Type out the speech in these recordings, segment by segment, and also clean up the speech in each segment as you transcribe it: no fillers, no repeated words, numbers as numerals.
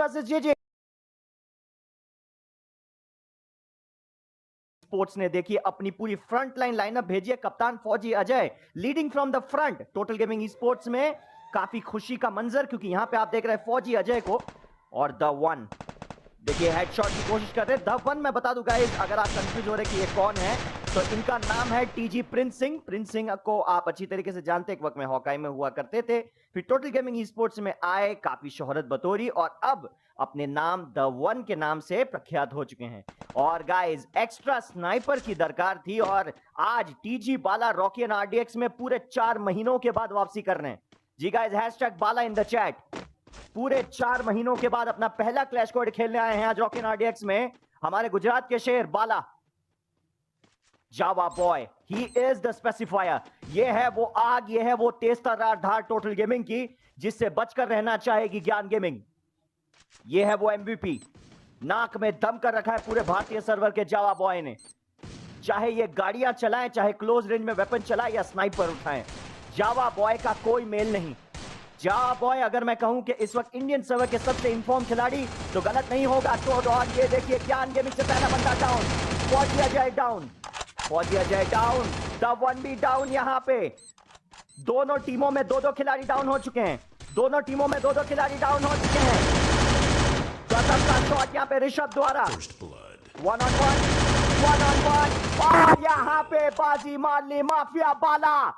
Versus जीजी sports ने देखिए अपनी पूरी फ्रंट लाइन लाइनअप भेजी है। कप्तान फौजी Ajay leading from the front. Total gaming sports में काफी खुशी का मंजर, क्योंकि यहां पे आप देख रहे हैं फौजी अजय को और द वन देखिए हेडशॉट की कोशिश कर रहे हैं। द वन मैं बता दूं गाइस, अगर आप कंफ्यूज हो रहे कि ये कौन है, तो इनका नाम है TG Prince Singh. Prince Singh को आप अच्छी तरीके से जानते हैं, एक वक्त में हॉकाई में हुआ करते थे, फिर टोटल गेमिंग स्पोर्ट्स में आए, काफी शोहरत बतौरी और अब अपने नाम द वन के नाम से प्रख्यात हो चुके हैं। और गाइस एक्स्ट्रा स्नाइपर की दरकार थी और आज TG Bala Rocky and RDX में पूरे 4 महीनों के बाद वापसी कर रहे हैं। G guys hashtag Bala in the chat. पूरे 4 महीनों के बाद अपना पहला क्लैश कोड खेलने आए हैं आज रॉकी एंड आरडीएक्स में हमारे गुजरात के शेर Bala Java boy. He is the specifier. ये है वो आग, ये है वो तेज तर्रार धार टोटल गेमिंग की, जिससे बचकर रहना चाहेगी ज्ञान गेमिंग। ये है वो एमवीपी, नाक में दम कर रखा है पूरे भारतीय सर्वर के जावा बॉय ने। चाहे ये गाड़ियां चलाएं, चाहे क्लोज रेंज में वेपन चलाएं या स्नाइपर उठाएं, जावा बॉय का कोई मेल नहीं। जावा बॉय अगर मैं कहूं कि इस वक्त इंडियन सर्वर के सबसे इन्फॉर्म खिलाड़ी, तो गलत नहीं होगा। तो और ये देखिए ज्ञान गेमिंग से पहला बंदा डाउन, फौजी अजय डाउन, फौजी अजय डाउन, द वन भी डाउन। यहां पे दोनों टीमों में 2-2 खिलाड़ी डाउन हो चुके हैं। दोनों टीमों में 2-2 खिलाड़ी डाउन हो चुके हैं। गजब का शॉट यहां पे ऋषभ द्वारा, वन ऑन वन और यहां पे बाजी मार ली माफिया बाला।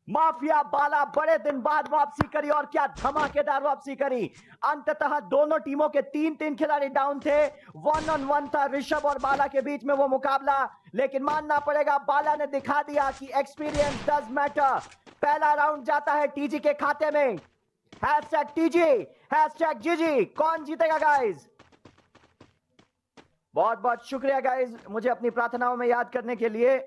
माफिया बाला बड़े दिन बाद वापसी करी और क्या धमाकेदार वापसी करी। अंततः दोनों टीमों के 3-3 खिलाड़ी डाउन थे। 1-on-1 था ऋषभ और बाला के बीच में वो मुकाबला, लेकिन मानना पड़ेगा बाला ने दिखा दिया कि एक्सपीरियंस डज मैटर। पहला राउंड जाता है टीजी के खाते में। हैशटैग टीजी, हैशटैग जीजी। कौन जीतेगा गाइज? बहुत बहुत शुक्रिया गाइज मुझे अपनी प्रार्थनाओं में याद करने के लिए।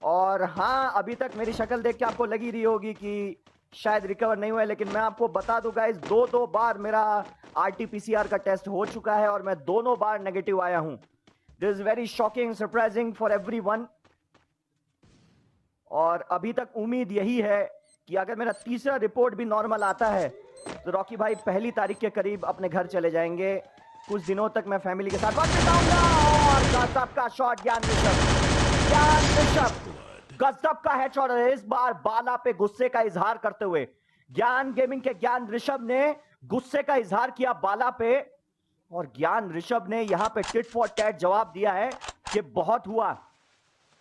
और हाँ, अभी तक मेरी शक्ल देख के आपको लगी रही होगी कि शायद रिकवर नहीं हुआ है, लेकिन मैं आपको बता दूं गाइस, 2-2 बार मेरा आरटीपीसीआर का टेस्ट हो चुका है और मैं दोनों बार नेगेटिव आया हूं। This is very shocking, surprising for everyone. और अभी तक उम्मीद यही है कि अगर मेरा तीसरा रिपोर्ट भी नॉर्मल आता है तो रॉकी भाई 1 तारीख के करीब अपने घर चले जाएंगे। कुछ दिनों तक मैं फैमिली के साथ वक्त बिताऊंगा। और गजब का शॉट ज्ञान ऋषभ, गजब का हेडशॉट। इस बार बाला पे गुस्से का इजहार करते हुए ज्ञान गेमिंग के ज्ञान ऋषभ ने गुस्से का इजहार किया बाला पे, और ज्ञान ऋषभ ने यहां पे टिट फॉर टैट जवाब दिया है कि बहुत हुआ।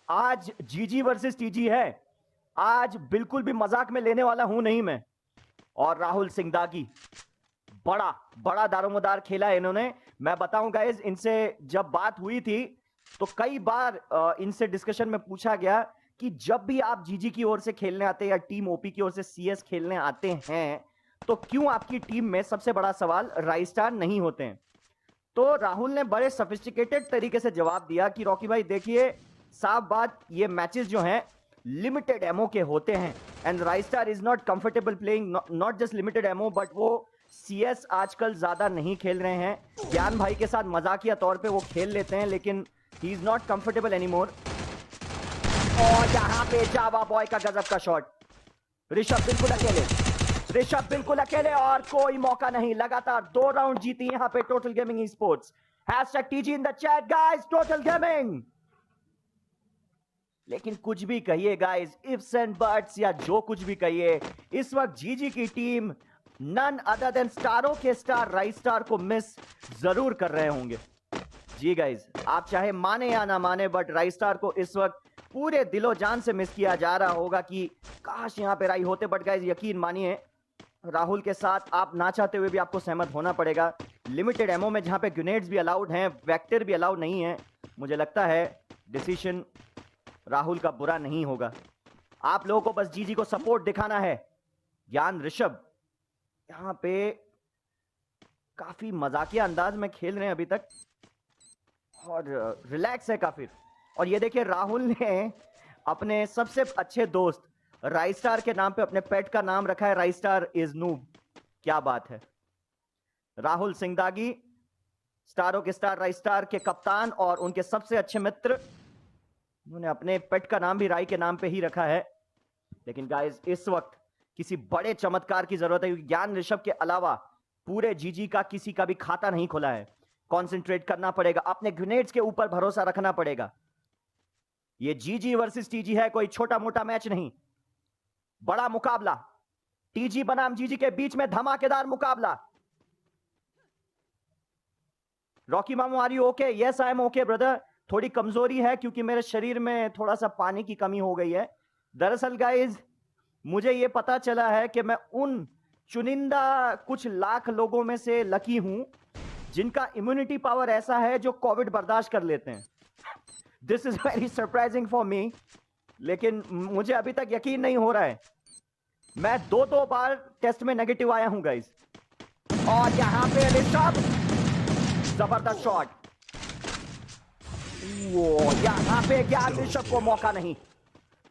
आज जीजी वर्सेस टीजी है, आज बिल्कुल भी मजाक में लेने वाला हूं नहीं मैं। और राहुल सिंगदागी बड़ा बड़ा दारोमदार खेला है इन्होंने। मैं बताऊं गाइस, इनसे जब बात हुई थी तो कई बार इनसे डिस्कशन में पूछा गया कि जब भी आप जीजी की ओर से खेलने आते हैं या टीम ओपी की ओर से सीएस खेलने आते हैं, तो क्यों आपकी टीम में सबसे बड़ा सवाल राइस्टार नहीं होते हैं? तो राहुल ने बड़े सोफिस्टिकेटेड तरीके से जवाब दिया कि रॉकी भाई देखिए, साफ बात, ये मैचेस जो हैं लिमिटेड एमओ के होते हैं एंड राइस्टार is not comfortable playing not just limited MO, but वो सीएस आजकल ज्यादा नहीं खेल रहे हैं। ज्ञान भाई के साथ मजाकिया तौर पे वो खेल लेते हैं, लेकिन he is not comfortable anymore. और यहां पे जावा बॉय का गजब का शॉट। ऋषभ बिल्कुल अकेले, ऋषभ बिल्कुल अकेले और कोई मौका नहीं। लगातार 2 राउंड जीती यहां पे total gaming sports. Hashtag TG in the chat guys, total gaming. लेकिन कुछ भी कहिए गाइस, इफ्स एंड बट्स या जो कुछ भी कहिए, इस वक्त जीजी की टीम नन अदर देन स्टारों के स्टार राइस्टार को मिस जरूर कर रहे होंगे। जी गाइस, आप चाहे माने या ना माने, बट राइस्टार को इस वक्त पूरे दिलो जान से मिस किया जा रहा होगा कि काश यहां पे राई होते। बट गाइस यकीन मानिए, राहुल के साथ आप ना चाहते हुए भी आपको सहमत होना पड़ेगा। लिमिटेड एमओ में जहां पे ग्रेनेड्स भी अलाउड हैं, वेक्टर भी अलाउड नहीं है, मुझे लगता है डिसीजन राहुल का बुरा नहीं होगा। आप लोगों को बस जीजी को सपोर्ट दिखाना है। ज्ञान ऋषभ यहां पे काफी मजाकिया अंदाज में खेल रहे हैं अभी तक और रिलैक्स है काफी। और ये देखिए, राहुल ने अपने सबसे अच्छे दोस्त राइस्टार के नाम पे अपने पेट का नाम रखा है राइस्टार इज नूब। क्या बात है। राहुल सिंगदागी, स्टारों के स्टार राइस्टार के कप्तान और उनके सबसे अच्छे मित्र, उन्होंने अपने पेट का नाम भी राई के नाम पे ही रखा है। लेकिन गाइस, इस वक्त किसी बड़े चमत्कार की जरूरत है, क्योंकि ज्ञान ऋषभ के अलावा पूरे जीजी का किसी का भी खाता नहीं खुला है। कॉन्सेंट्रेट करना पड़ेगा, अपने ग्रेनेड्स के ऊपर भरोसा रखना पड़ेगा। ये जीजी वर्सेस टीजी है, कोई छोटा मोटा मैच नहीं, बड़ा मुकाबला। टीजी बनाम जीजी के बीच में धमाकेदार मुकाबला। रॉकी मामू, are you okay? Yes I am okay brother. थोड़ी कमजोरी है क्योंकि मेरे शरीर में थोड़ा सा पानी की कमी हो गई है। दरअसल गाइज, मुझे यह पता चला है कि मैं उन चुनिंदा कुछ लाख लोगों में से लकी हूं जिनका इम्यूनिटी पावर ऐसा है जो कोविड बर्दाश्त कर लेते हैं। This is very surprising for me, लेकिन मुझे अभी तक यकीन नहीं हो रहा है। मैं दो बार टेस्ट में नेगेटिव आया हूं गाइस। और यहां पे ऋषभ, जबरदस्त शॉट। वो यहां पे ज्ञान ऋषभ को मौका नहीं।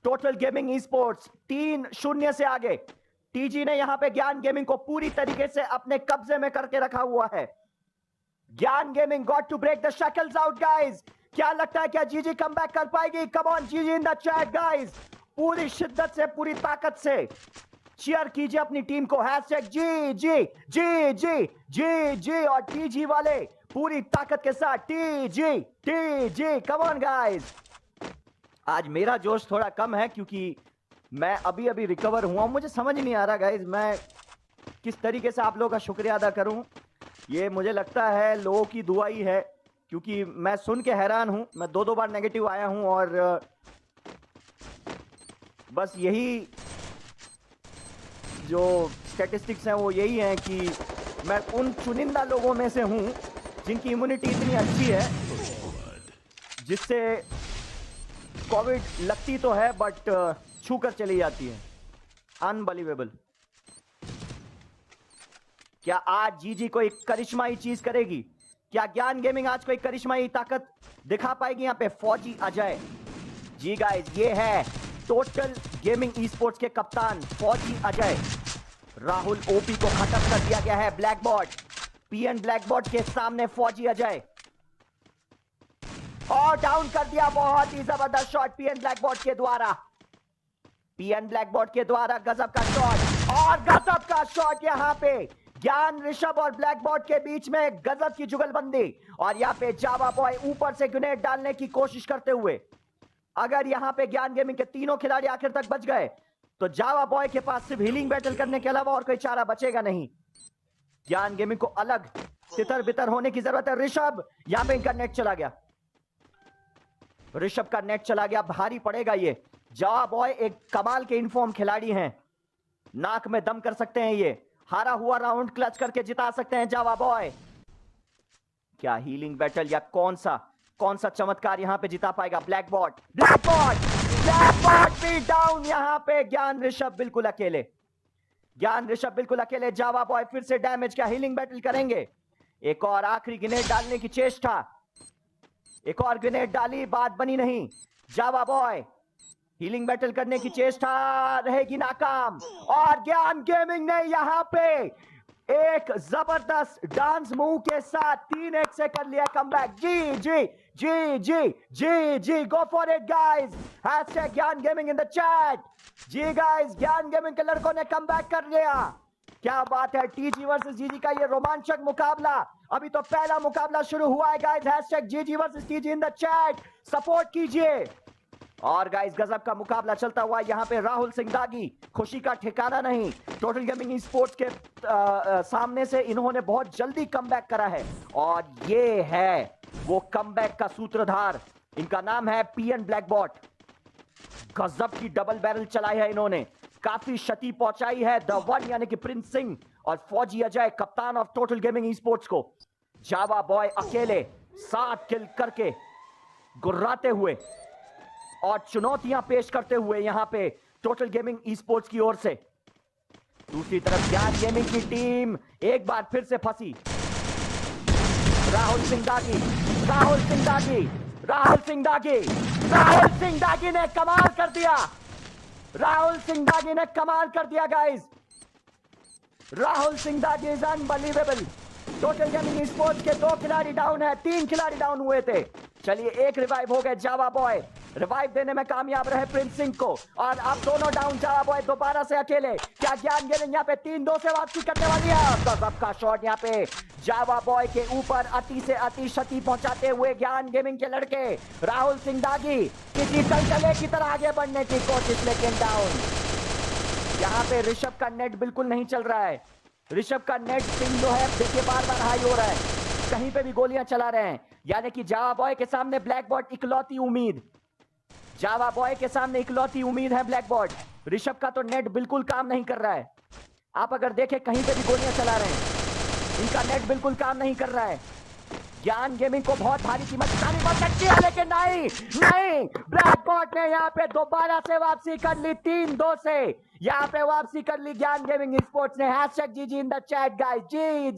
टोटल गेमिंग ई स्पोर्ट्स 3-0 से आगे। टीजी ने यहां पे ज्ञान गेमिंग को पूरी तरीके से अपने कब्जे में करके रखा हुआ है। Gyan gaming got to break the shackles out guys. क्या लगता है, क्या जीजी कमबैक कर पाएगी? कम ऑन जीजी इन द चैट गाइस, पूरी शिद्दत से, पूरी ताकत से चीयर कीजिए अपनी टीम को। हैशटैग जी जी जी जी जी जी और टीजी वाले पूरी ताकत के साथ TG TG. Come on guys. आज मेरा जोश थोड़ा कम है क्योंकि मैं अभी अभी रिकवर हुआ हूं। मुझे समझ नहीं आ रहा गाइस मैं किस तरीके से आप लोगों का शुक्रिया अदा करूं। ये मुझे लगता है लोगों की दुआ ही है, क्योंकि मैं सुन के हैरान हूं। मैं दो बार नेगेटिव आया हूं और बस यही जो स्टैटिस्टिक्स हैं वो यही हैं कि मैं उन चुनिंदा लोगों में से हूं जिनकी इम्यूनिटी इतनी अच्छी है जिससे कोविड लगती तो है बट छू कर चली जाती है। अनबिलीवेबल। क्या आज जीजी कोई करिश्माई चीज करेगी? क्या ज्ञान गेमिंग आज कोई करिश्माई ताकत दिखा पाएगी? यहां पे फौजी अजय जी गाइस, ये है टोटल गेमिंग ई स्पोर्ट्स के कप्तान फौजी अजय। राहुल ओपी को खत्म कर दिया गया है। ब्लैकबॉर्ड, पीएन ब्लैकबॉर्ड के सामने फौजी अजय, और डाउन कर दिया। बहुत ही जबरदस्त शॉट पीएन ब्लैकबॉर्ड के द्वारा। पीएन ब्लैकबॉर्ड के द्वारा गजब का शॉट, और गजब का शॉट यहां पे ज्ञान ऋषभ और ब्लैकबॉर्ड के बीच में गजब की जुगलबंदी। और यहां पे जावा बॉय ऊपर से ग्रेनेड डालने की कोशिश करते हुए, अगर यहां पे ज्ञान गेमिंग के तीनों खिलाड़ी आखिर तक बच गए तो जावा बॉय के पास सिर्फ हीलिंग बैटल करने के अलावा और कोई चारा बचेगा नहीं। ज्ञान गेमिंग को अलग तितर बितर होने की जरूरत है। ऋषभ, यहां पे इनका नेट चला गया। ऋषभ का नेट चला गया, भारी पड़ेगा ये। जावा बॉय एक कमाल के इनफॉर्म खिलाड़ी हैं, नाक में दम कर सकते हैं ये। हारा हुआ राउंड क्लच करके जिता सकते हैं जावा बॉय। क्या हीलिंग बैटल या कौन सा चमत्कार यहां पे जिता पाएगा ब्लैकबॉर्ड? ब्लैकबॉर्ड भी डाउन। यहां पे ज्ञान ऋषभ बिल्कुल अकेले। जावा बॉय फिर से डैमेज, क्या हीलिंग बैटल करेंगे? एक और आखिरी ग्रेनेड डालने की चेष्टा, एक और ग्रेनेड डाली, बात बनी नहीं। जावा बॉय हीलिंग बैटल करने की चेष्टा रहेगी नाकाम। और ज्ञान गेमिंग ने यहां पे एक जबरदस्त डांस मूव के साथ 3-1 से कर लिया comeback. G G G G G G, go for it guys. Hashtag Gyan gaming in the chat. G guys, Gyan gaming के लड़कों ने कमबैक कर लिया। क्या बात है। टीजी वर्सेस जीजी का ये रोमांचक मुकाबला, अभी तो पहला मुकाबला शुरू हुआ है गाइस। हैशटैग जीजी versus TG in the chat, support कीजिए। और गाइस गजब का मुकाबला चलता हुआ यहाँ पे राहुल सिंह दागी, खुशी का ठिकाना नहीं। टोटल गेमिंग स्पोर्ट्स के सामने से इन्होंने बहुत जल्दी कमबैक करा है, और ये है वो कमबैक का सूत्रधार। इनका नाम है पीएन ब्लैकबॉर्ड। गजब की डबल बैरल चलाई है इन्होंने, काफी क्षति पहुंचाई है द वन यानी कि प्रिंस सिंह और फौजी अजय, कप्तान ऑफ टोटल गेमिंग स्पोर्ट्स को। जावा बॉय अकेले 7 किल करके गुर्राते हुए और चुनौतियां पेश करते हुए यहां पे टोटल गेमिंग ई स्पोर्ट्स की ओर से। दूसरी तरफ ज्ञान गेमिंग की टीम एक बार फिर से फंसी। राहुल सिंह दागी ने कमाल कर दिया। गाइस, राहुल सिंह दागी is unbelievable. Total gaming sports के 2 खिलाड़ी डाउन है, 3 खिलाड़ी डाउन हुए थे। चलिए एक रिवाइव हो गए जावा बॉय। रिवाइव देने में कामयाब रहे प्रिंस सिंह को, और अब दोनों डाउन। जावा बॉय दोबारा से अकेले, क्या ज्ञान गेमिंग यहाँ पे 3-2 से वापसी करने वाली है? गजब का शॉट यहाँ पे जावा बॉय के ऊपर, अति से अति क्षति पहुंचाते हुए ज्ञान गेमिंग के लड़के राहुल सिंह दागी किसी टलटले की तरह आगे बढ़ने की कोशिश, लेकिन डाउन। यहाँ पे ऋषभ का नेट बिल्कुल नहीं चल रहा है। ऋषभ का नेट पिंग जो है देखिए बार बार हाई हो रहा है, कहीं पे भी गोलियां चला रहे हैं, यानी कि जावा बॉय के सामने ब्लैक बॉट इकलौती उम्मीद। जावा बॉय के सामने इकलौती उम्मीद है ब्लैक बॉट। ऋषभ का तो नेट बिल्कुल काम नहीं कर रहा है। आप अगर देखें कहीं पे भी गोलियां चला रहे हैं, इनका नेट बिल्कुल काम नहीं कर रहा है। ज्ञान गेमिंग को बहुत भारी कीमत चुकानी पड़ सकती है, लेकिन नहीं, ब्लैक बॉट ने यहाँ पे दोबारा से वापसी कर ली 3-2 से। यहाँ पे वापसी कर ली ज्ञान गेमिंग स्पोर्ट्स ने। Hashtag GG in the chat guys,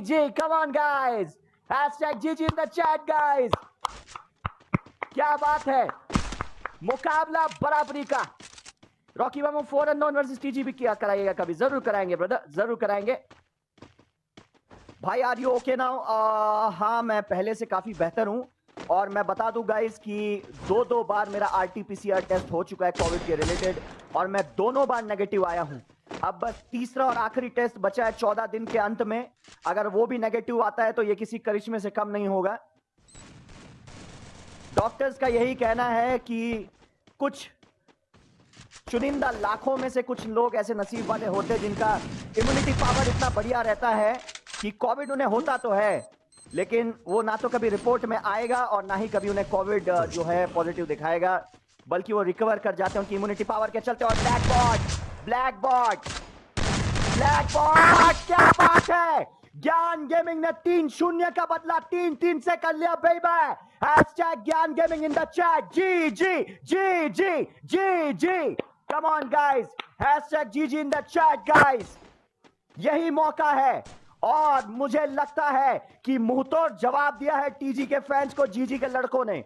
G, come on guys, hashtag GG in the chat guys. क्या बात है, मुकाबला बराबरी का। रॉकी मामू 4 अननोन वर्सेस टीजी भी किया कराइएगा कभी, जरूर कराएंगे ब्रदर, जरूर कराएंगे भाई। Are you okay now? हाँ, मैं पहले से काफी बेहतर हूं, और मैं बता दूं गाइस कि 2 बार मेरा आरटीपीसीआर टेस्ट हो चुका है कोविड के रिलेटेड, और मैं दोनों बार नेगेटिव आया हूं। अब बस तीसरा और आखिरी टेस्ट बचा है 14 दिन के अंत में। अगर वो भी नेगेटिव आता है तो ये किसी करिश्मे से कम नहीं होगा। डॉक्टर्स का यही कहना है कि कुछ चुनिंदा लाखों में से कुछ लोग ऐसे नसीब वाले होते हैं जिनका इम्यूनिटी पावर इतना बढ़िया रहता है कि कोविड उन्हें होता तो है, लेकिन वो ना तो कभी रिपोर्ट में आएगा और ना ही कभी उन्हें कोविड जो है पॉजिटिव दिखाएगा, बल्कि वो रिकवर कर जाते हैं उनकी इम्यूनिटी पावर के चलते। और ब्लैक बॉट, क्या बात है! ज्ञान गेमिंग ने 3-0 का बदला 3-3 से कर लिया baby. Hashtag Gyan gaming in the chat, G, come on guys, hashtag GG in the chat guys. यही मौका है, और मुझे लगता है कि मुंहतोड़ जवाब दिया है टीजी के फैंस को जीजी के लड़कों ने,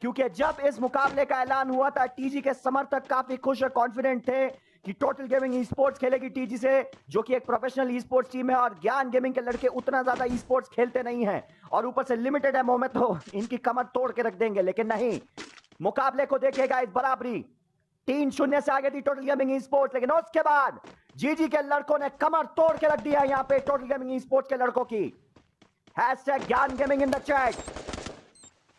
क्योंकि जब इस मुकाबले का ऐलान हुआ था टीजी के समर्थक काफी खुश और कॉन्फिडेंट थे कि टोटल गेमिंग ई स्पोर्ट्स खेलेगी टीजी से, जो कि एक प्रोफेशनल ई स्पोर्ट्स टीम है, और ज्ञान गेमिंग के लड़के उतना ज्यादा ई स्पोर्ट्स खेलते नहीं हैं, और ऊपर से लिमिटेड एमओ में तो इनकी कमर तोड़ के रख देंगे। लेकिन नहीं, मुकाबले को देखिएगा, इस बराबरी 3-0 से आगे थी टोटल गेमिंग ई स्पोर्ट्स, लेकिन उसके बाद जीजी के लड़कों ने कमर तोड़ के रख दिया यहाँ पे टोटल गेमिंग ई स्पोर्ट्स के लड़कों की। Hashtag Gyan gaming in the chat,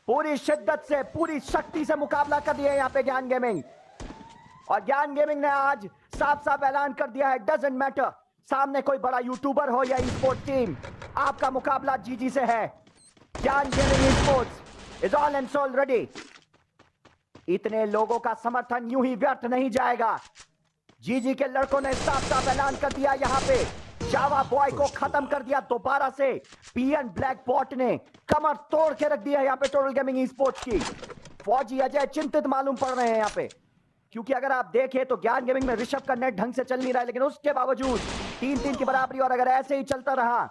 पूरी शिद्दत से, पूरी शक्ति से मुकाबला कर दिया यहाँ पे ज्ञान गेमिंग। और ज्ञान गेमिंग ने आज साफ साफ ऐलान कर दिया है, डजंट मैटर सामने कोई बड़ा यूट्यूबर हो या ई स्पोर्ट्स टीम, आपका मुकाबला जीजी से है। Gyan gaming esports is all and soul ready. इतने लोगों का समर्थन यूं ही व्यर्थ नहीं जाएगा। जीजी के लड़कों ने साफ साफ ऐलान कर दिया, यहाँ पे जावा बॉय को खत्म कर दिया दोबारा से। पीएन ब्लैक बॉट ने कमर तोड़ के रख दिया यहाँ पे टोटल गेमिंग ई स्पोर्ट्स की। फौजी अजय चिंतित मालूम पड़ रहे हैं यहाँ पे, क्योंकि अगर आप देखें तो ज्ञान गेमिंग में ऋषभ का नेट ढंग से चल नहीं रहा है, लेकिन उसके बावजूद 3-3 की बराबरी, और अगर ऐसे ही चलता रहा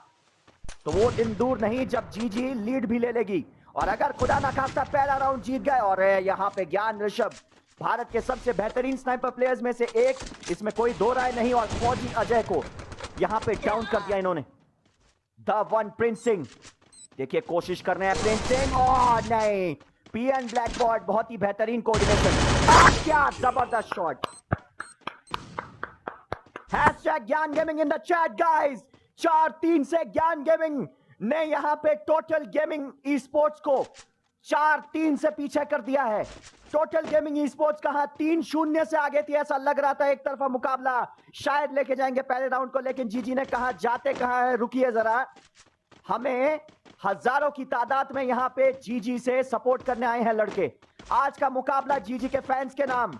तो वो दिन दूर नहीं जब जीजी लीड भी ले लेगी। और अगर खुदा ना खास्ता पहला राउंड जीत गए, और यहाँ पे ज्ञान ऋषभ भारत के सबसे बेहतरीन स्नाइपर प्लेयर्स में से एक, इसमें कोई दो राय नहीं, और फौजी अजय को यहाँ पे डाउन कर दिया इन्होंने। द वन प्रिंस सिंह, देखिए कोशिश कर रहे हैं प्रिंस सिंह, और नहीं, पीएन ब्लैक बॉट बहुत ही बेहतरीन कोऑर्डिनेशन, क्या जबरदस्त shot. Hashtag Gyan gaming in the chat guys, 4-3 से ज्ञान गेमिंग ने यहां पे टोटल गेमिंग ई स्पोर्ट्स को 4-3 से पीछे कर दिया है। टोटल गेमिंग ई स्पोर्ट्स कहां 3-0 से आगे थी, ऐसा लग रहा था एक तरफा मुकाबला शायद लेके जाएंगे पहले राउंड को, लेकिन जीजी ने कहा जाते कहां है, रुकिए जरा, हमें हजारों की तादाद में यहां पे जीजी से सपोर्ट करने आए हैं लड़के। आज का मुकाबला जीजी के फैंस के नाम,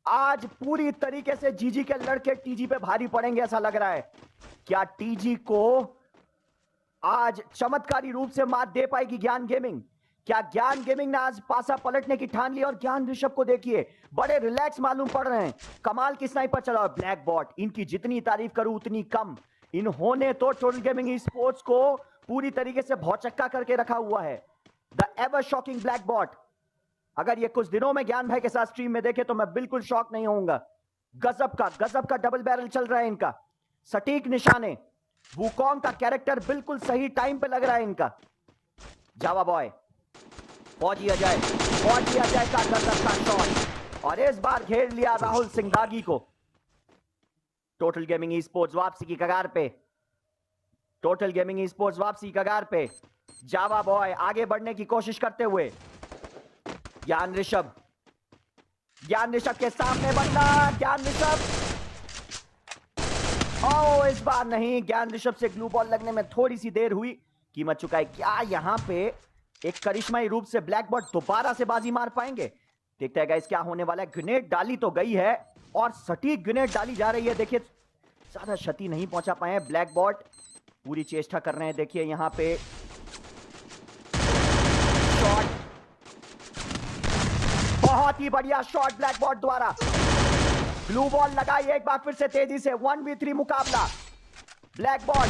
आज पूरी तरीके से जीजी के लड़के टीजी पे भारी पड़ेंगे ऐसा लग रहा है। क्या टीजी को आज चमत्कारी रूप से मात दे पाएगी ज्ञान गेमिंग? क्या ज्ञान गेमिंग ने आज पासा पलटने की ठान ली? और ज्ञान ऋषभ को देखिए, बड़े रिलैक्स मालूम पड़ रहे हैं, कमाल की स्नाइपर चला। और ब्लैक बॉट, इनकी जितनी तारीफ करूं उतनी कम, इन्होंने तो टोटल गेमिंग ई स्पोर्ट्स को पूरी तरीके से भौचक्का करके रखा हुआ है। The ever shocking black bot, अगर ये कुछ दिनों में ज्ञान भाई के साथ स्ट्रीम में देखे तो मैं बिल्कुल शॉक नहीं होऊंगा। गजब का डबल बैरल चल रहा है इनका, सटीक निशाने, वुकोंग का कैरेक्टर बिल्कुल सही टाइम पे लग रहा है इनका। जावा बॉय फौजी अजय का गजब का शॉट और इस बार घेर लिया राहुल सिंघागी को। टोटल गेमिंग ई स्पोर्ट्स वापसी की कगार पे, टोटल गेमिंग ई स्पोर्ट्स वापसी की कगार पे। जावा बॉय आगे बढ़ने की कोशिश करते हुए, ज्ञान ऋषभ के सामने बंदा, ज्ञान ऋषभ, ओ इस बार नहीं, ज्ञान ऋषभ से ग्लू बॉल लगने में थोड़ी सी देर हुई, कीमत चुका है। क्या यहां पे एक करिश्माई रूप से ब्लैकबॉट दोबारा से बाजी मार पाएंगे? देखते हैं गाइस क्या होने वाला है। ग्रेनेड डाली तो गई है और सटीक ग्रेनेड डाली जा रही है। देखिए ज्यादा क्षति नहीं पहुंचा पाए हैं ब्लैकबॉट, पूरी चेष्टा कर रहे हैं। देखिए यहां पे शॉट, बहुत ही बढ़िया शॉट ब्लैकबॉट द्वारा। ग्लू बॉल लगाई एक बार फिर से तेजी से, 1v3 मुकाबला ब्लैकबॉट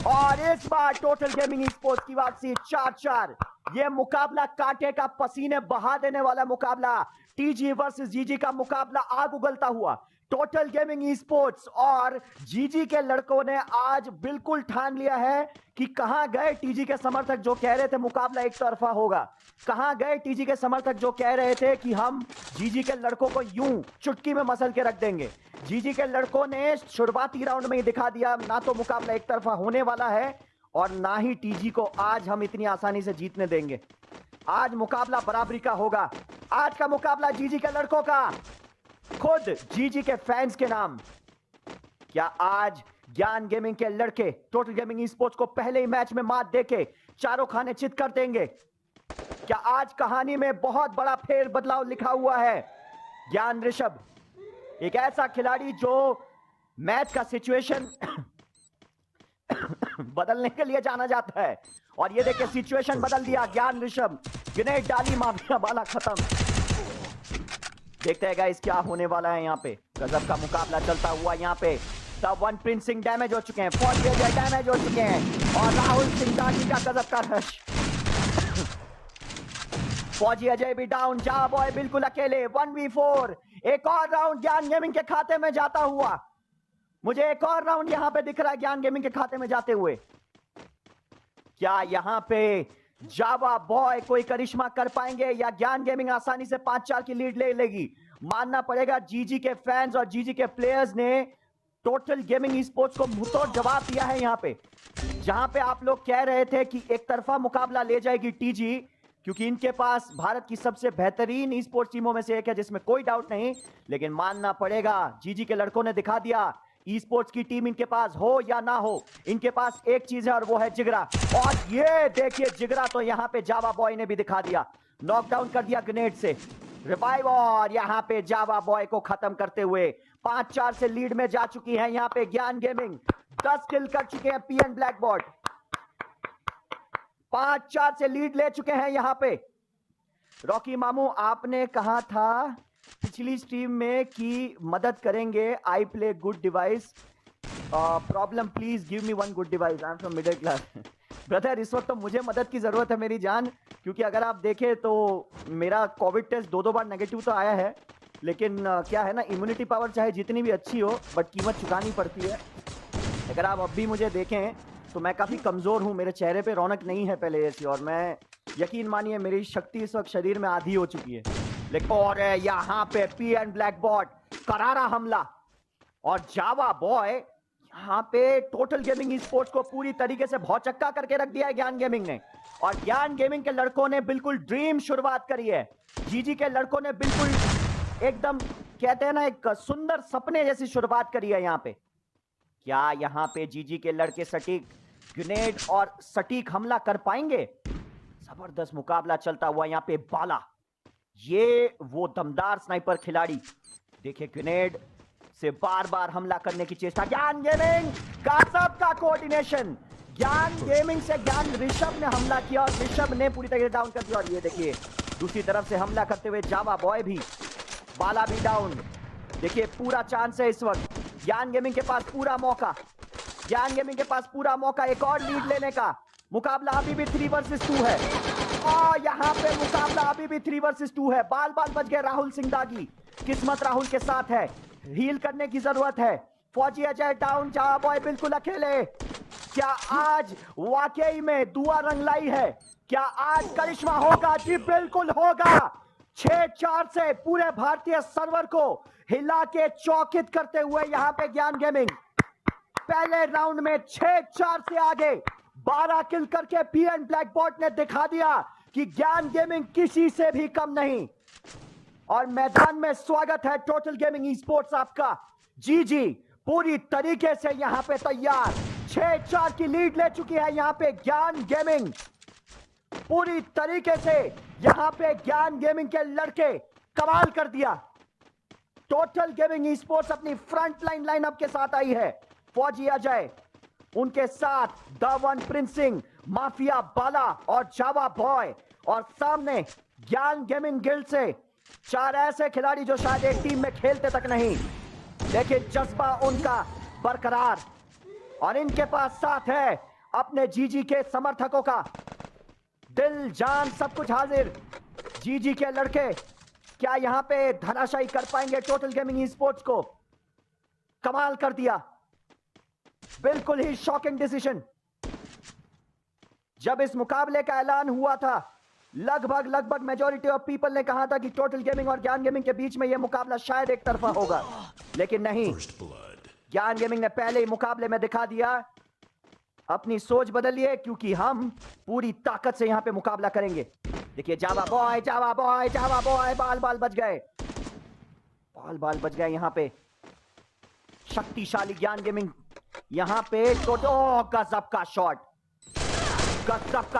और इस बार टोटल गेमिंग ई स्पोर्ट्स की वापसी 4-4। यह मुकाबला कांटे का पसीने बहा देने वाला मुकाबला, टीजी वर्सेस जीजी का मुकाबला आग उगलता हुआ। टोटल गेमिंग ई स्पोर्ट्स और जीजी के लड़कों ने आज बिल्कुल ठान लिया है कि कहां गए टीजी के समर्थक जो कह रहे थे मुकाबला एक तरफा होगा, कहां गए टीजी के समर्थक जो कह रहे थे कि हम जीजी के लड़कों को यूं चुटकी में मसल के रख देंगे। जीजी के लड़कों ने शुरुआती राउंड में ही दिखा दिया ना तो मुकाबला एक तरफा होने वाला है और ना ही टीजी को आज हम इतनी आसानी से जीतने देंगे। आज मुकाबला बराबरी का होगा। आज का मुकाबला जीजी के लड़कों का, खुद जीजी के फैंस के नाम। क्या आज ज्ञान गेमिंग के लड़के टोटल गेमिंग ई स्पोर्ट्स को पहले ही मैच में मात देके चारों खाने चित कर देंगे? क्या आज कहानी में बहुत बड़ा फेर बदलाव लिखा हुआ है? ज्ञान ऋषभ एक ऐसा खिलाड़ी जो मैच का सिचुएशन बदलने के लिए जाना जाता है और ये देखिए सिचुएशन बदल दिया। ज्ञान ऋषभ ग्रेनेड डाली, माफिया वाला खत्म। देखते हैं गाइस क्या होने वाला है। यहाँ पे गजब का मुकाबला चलता हुआ। यहाँ पे the one Prince Singh damage हो चुके हैं, फौजी अजय डैमेज हो चुके हैं और राहुल सिंघागी का गजब का रश। फौजी अजय भी डाउन, जा बॉय बिल्कुल अकेले, 1v4। एक और राउंड ज्ञान गेमिंग के खाते में जाता हुआ, मुझे एक और राउंड यहां पे दिख रहा है ज्ञान गेमिंग के खाते में जाते हुए। क्या यहां पे जावा बॉय कोई करिश्मा कर पाएंगे या ज्ञान गेमिंग आसानी से 5-4 की लीड ले लेगी? मानना पड़ेगा जीजी के फैंस और जीजी के प्लेयर्स ने टोटल गेमिंग ई स्पोर्ट्स को मुंहतोड़ जवाब दिया है। यहां पे जहां पे आप लोग कह रहे थे कि एक तरफा मुकाबला ले जाएगी टीजी, क्योंकि इनके पास भारत की सबसे बेहतरीन ई स्पोर्ट्स टीमों में से एक है जिसमें कोई डाउट नहीं, लेकिन मानना पड़ेगा जीजी के लड़कों ने दिखा दिया ई स्पोर्ट्स की टीम इनके पास हो या ना हो, इनके पास एक चीज है और वो है जिगरा। और ये देखिए जिगरा तो यहाँ पे जावा बॉय ने भी दिखा दिया, नॉकडाउन कर दिया ग्रेनेड से, रिवाइव और यहाँ पे जावा बॉय को खत्म करते हुए 5-4 से लीड में जा चुकी है। यहाँ पे ज्ञान गेमिंग 10 किल कर चुके हैं। पीएन ब्लैकबॉट 5-4 से लीड ले चुके हैं। यहाँ पे रॉकी मामू आपने कहा था पिछली स्ट्रीम में कि मदद करेंगे, I play good device, problem please give me one good device, I am from middle class. Brother इस वक्त तो मुझे मदद की जरूरत है मेरी जान, क्योंकि अगर आप देखें तो मेरा कोविड टेस्ट 2 बार नेगेटिव तो आया है, लेकिन क्या है ना, इम्यूनिटी पावर चाहे जितनी भी अच्छी हो बट कीमत चुकानी पड़ती है। अगर आप अब भी मुझे देखें तो मैं काफ़ी कमज़ोर हूँ, मेरे चेहरे पे रौनक नहीं है पहले जैसी, और मैं यकीन मानिए मेरी शक्ति इस वक्त शरीर में आधी हो चुकी है। लेकिन और यहाँ पे पीएन ब्लैकबॉट करारा हमला और जावा बॉय यहाँ पे टोटल गेमिंग ई स्पोर्ट्स को पूरी तरीके से भौचक्का करके रख दिया है ज्ञान गेमिंग ने, और ज्ञान गेमिंग के लड़कों ने बिल्कुल ड्रीम शुरुआत करी है। जीजी के लड़कों ने बिल्कुल एकदम कहते हैं ना एक सुंदर सपने जैसी शुरुआत करी है यहाँ पे। क्या यहाँ पे जीजी के लड़के सटीक ग्रेनेड और सटीक हमला कर पाएंगे? जबरदस्त मुकाबला चलता हुआ यहाँ पे बाला, ये वो दमदार स्नाइपर खिलाड़ी, देखिए ग्रेनेड से बार बार हमला करने की चेष्टा। ज्ञान गेमिंग का सबका कोऑर्डिनेशन, ज्ञान गेमिंग से ज्ञान ऋषभ ने हमला किया और ऋषभ ने पूरी तरह से डाउन कर दिया। और ये देखिए दूसरी तरफ से हमला करते हुए जावा बॉय भी, बाला भी डाउन। देखिए पूरा चांस है इस वक्त ज्ञान गेमिंग के पास, पूरा मौका, ज्ञान गेमिंग के पास पूरा मौका एक और लीड लेने का। मुकाबला अभी भी 3 वर्सेस 2 है और यहाँ पे मुकाबला अभी भी 3 वर्सेस 2 है। बाल बाल बच गए राहुल सिंघागी, किस्मत राहुल के साथ है, हील करने की जरूरत है। फौजी अजय डाउन, जावा बॉय बिल्कुल अकेले। क्या आज वाकई में दुआ रंग लाई है? क्या आज करिश्मा होगा? जी बिल्कुल होगा। 6-4 से पूरे भारतीय सर्वर को हिला के चौकित करते हुए यहां पे ज्ञान गेमिंग पहले राउंड में 6-4 से आगे 12 किल करके पीएन ब्लैकबॉट ने दिखा दिया कि ज्ञान गेमिंग किसी से भी कम नहीं। और मैदान में स्वागत है टोटल गेमिंग ई स्पोर्ट्स आपका। जी पूरी तरीके से यहां पे तैयार। 6-4 की लीड ले चुकी है यहां पे ज्ञान गेमिंग। पूरी तरीके से यहां पे ज्ञान गेमिंग के लड़के कमाल कर दिया। टोटल गेमिंग ई स्पोर्ट्स अपनी फ्रंट लाइनअप के साथ आई है। फौजी अजय, उनके साथ the one Prince Singh, mafia Bala और जावा बॉय, और सामने ज्ञान गेमिंग गिल्ड से 4 ऐसे खिलाड़ी जो शायद एक टीम में खेलते तक नहीं, लेकिन जज्बा उनका बरकरार। और इनके पास साथ है अपने जीजी के समर्थकों का दिल जान सब कुछ हाजिर। जीजी के लड़के क्या यहां पे धराशायी कर पाएंगे टोटल गेमिंग ई स्पोर्ट्स को? कमाल कर दिया। बिल्कुल ही शॉकिंग डिसीजन। जब इस मुकाबले का ऐलान हुआ था, लगभग मेजॉरिटी ऑफ पीपल ने कहा था कि टोटल गेमिंग और ज्ञान गेमिंग के बीच में यह मुकाबला शायद एक तरफा होगा, लेकिन नहीं। ज्ञान गेमिंग ने पहले ही मुकाबले में दिखा दिया अपनी सोच बदलिए, क्योंकि हम पूरी ताकत से यहां पे मुकाबला करेंगे। देखिए जावा बॉय बाल बच गए, यहां पे शक्तिशाली ज्ञान गेमिंग। यहां पे गजब का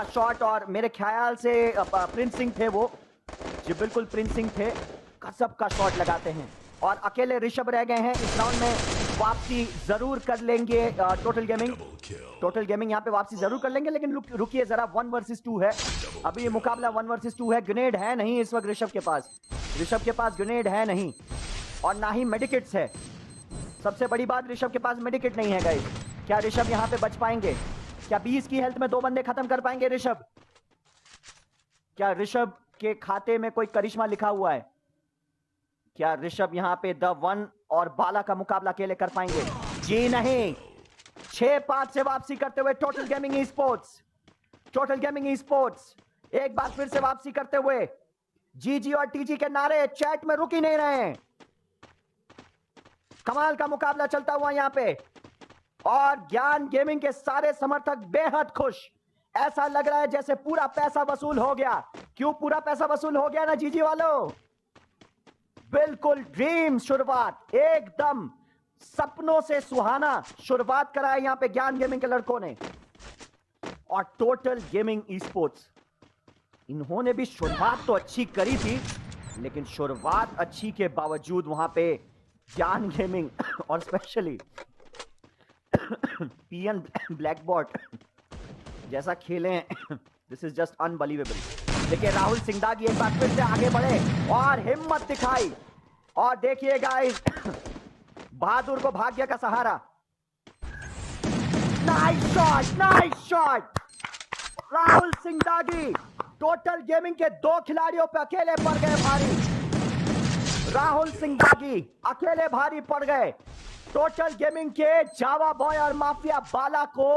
शॉट, और मेरे ख्याल से प्रिंस सिंह थे वो, जी बिल्कुल प्रिंस सिंह थे। गजब का शॉट लगाते हैं। और अकेले ऋषभ रह गए हैं। इस राउंड में वापसी जरूर कर लेंगे टोटल गेमिंग यहां पे वापसी जरूर कर लेंगे, लेकिन रुकिए जरा, 1 वर्सेस 2 है अभी ये मुकाबला। 1 वर्सेस 2 है। ग्रेनेड है नहीं इस वक्त ऋषभ के पास ग्रेनेड है नहीं, और ना ही मेडिकेट्स है। सबसे बड़ी बात, ऋषभ के पास मेडिकेट नहीं है गाइस। क्या ऋषभ यहां पे बच पाएंगे? क्या 20 की हेल्थ में 2 बंदे खत्म कर पाएंगे ऋषभ? क्या ऋषभ के खाते में कोई करिश्मा लिखा हुआ है? क्या ऋषभ यहां पे द वन और बाला का मुकाबला अकेले कर पाएंगे? जी नहीं। 6-5 से वापसी करते हुए टोटल गेमिंग ई स्पोर्ट्स एक बार फिर से वापसी करते हुए। जीजी और टीजी के नारे चैट में रुक ही नहीं रहे हैं। कमाल का मुकाबला चलता हुआ यहां पे, और ज्ञान गेमिंग के सारे समर्थक बेहद खुश। ऐसा लग रहा है जैसे पूरा पैसा वसूल हो गया। क्यों पूरा पैसा वसूल हो गया ना जीजी वालों? बिल्कुल ड्रीम शुरुआत, एकदम सपनों से सुहाना शुरुआत कराया यहां पे ज्ञान गेमिंग के लड़कों ने। और टोटल गेमिंग ई स्पोर्ट्स, इन्होंने भी शुरुआत तो अच्छी करी थी, लेकिन शुरुआत अच्छी के बावजूद वहां पे ज्ञान गेमिंग और स्पेशली पीएन ब्लैकबॉट जैसा खेले हैं, दिस इज जस्ट अनबिलीवेबल। देखिए राहुल सिंगदागी एक बार फिर से आगे बढ़े और हिम्मत दिखाई, और देखिए गाइस बहादुर को भाग्य का सहारा। नाइस शॉट राहुल सिंगदागी। टोटल गेमिंग के 2 खिलाड़ियों पे अकेले पड़ गए भारी। राहुल सिंगदागी अकेले भारी पड़ गए। टोटल गेमिंग के जावा बॉय और माफिया बाला को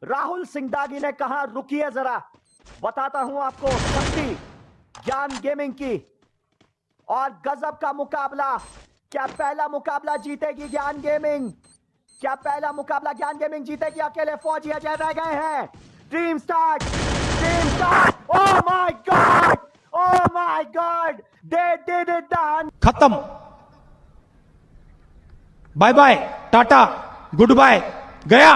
राहुल सिंगदागी ने कहा रुकिए जरा, बताता हूं आपको शक्ति ज्ञान गेमिंग की। और गजब का मुकाबला। क्या पहला मुकाबला जीतेगी ज्ञान गेमिंग? क्या पहला मुकाबला ज्ञान गेमिंग जीतेगी? अकेले फौजी अजय रह गए हैं। Dream start. Oh my God they did it done. खत्म। Bye bye, tata, goodbye, गया।